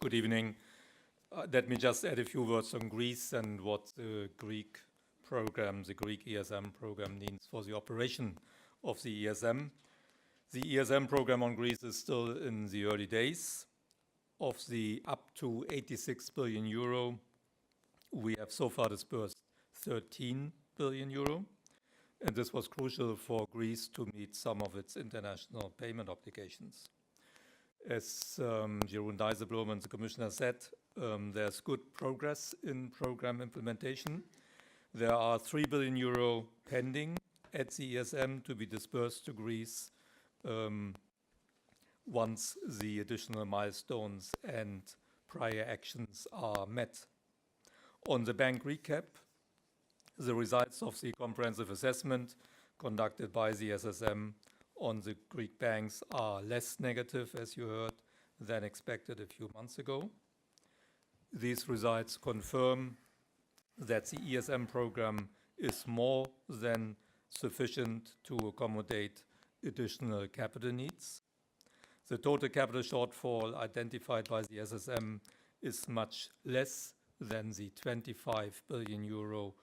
Good evening. Let me just add a few words on Greece and what the Greek program, the Greek ESM program, means for the operation of the ESM. The ESM program on Greece is still in the early days. Of the up to 86 billion euro, we have so far disbursed 13 billion euro. And this was crucial for Greece to meet some of its international payment obligations. As Jeroen Dijsselbloem and the Commissioner said, there's good progress in program implementation. There are 3 billion euro pending at the ESM to be disbursed to Greece once the additional milestones and prior actions are met. On the bank recap, the results of the comprehensive assessment conducted by the SSM on the Greek banks are less negative, as you heard, than expected a few months ago. These results confirm that the ESM program is more than sufficient to accommodate additional capital needs. The total capital shortfall identified by the SSM is much less than the 25 billion euro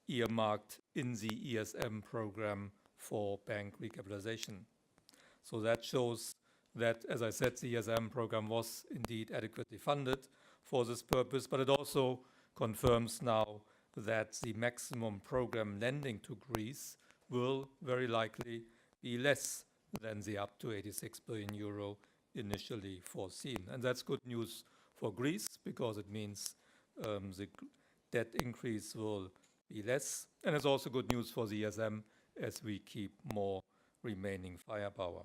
earmarked in the ESM program for bank recapitalization. So that shows that, as I said, the ESM program was indeed adequately funded for this purpose, but it also confirms now that the maximum program lending to Greece will very likely be less than the up to 86 billion euro initially foreseen. And that's good news for Greece because it means the debt increase will be less. And it's also good news for the ESM as we keep more remaining firepower.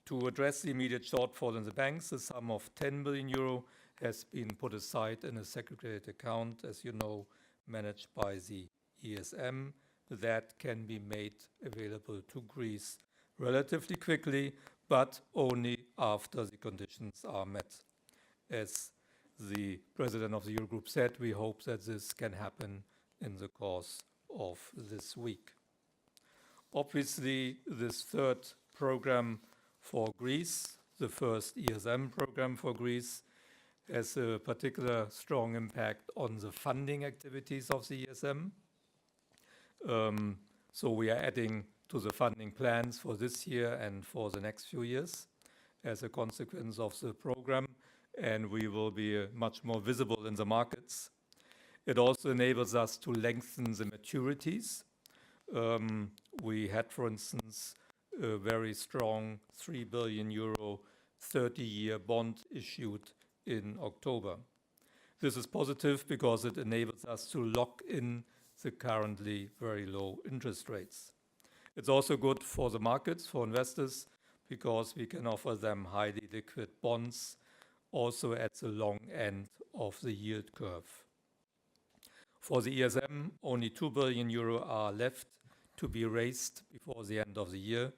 To address the immediate shortfall in the banks, a sum of 10 billion euro has been put aside in a segregated account, as you know, managed by the ESM. That can be made available to Greece relatively quickly, but only after the conditions are met. As the president of the Eurogroup said, we hope that this can happen in the course of this week. Obviously, this third program for Greece, the first ESM program for Greece, has a particular strong impact on the funding activities of the ESM. So we are adding to the funding plans for this year and for the next few years as a consequence of the program, and we will be much more visible in the markets. It also enables us to lengthen the maturities. We had, for instance, a very strong 3 billion euro 30-year bond issued in October. This is positive because it enables us to lock in the currently very low interest rates. It's also good for the markets, for investors, because we can offer them highly liquid bonds also at the long end of the yield curve. For the ESM, only 2 billion euro are left to be raised before the end of the year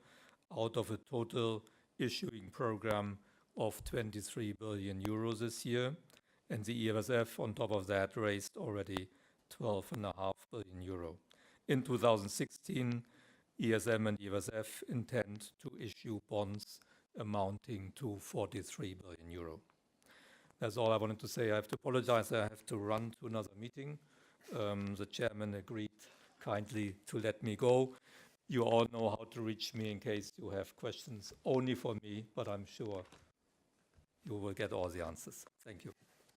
out of a total issuing program of 23 billion euros this year. And the EFSF, on top of that, raised already 12.5 billion euro. In 2016, ESM and EFSF intend to issue bonds amounting to 43 billion euro. That's all I wanted to say. I have to apologize. I have to run to another meeting. The chairman agreed kindly to let me go. You all know how to reach me in case you have questions only for me, but I'm sure you will get all the answers. Thank you.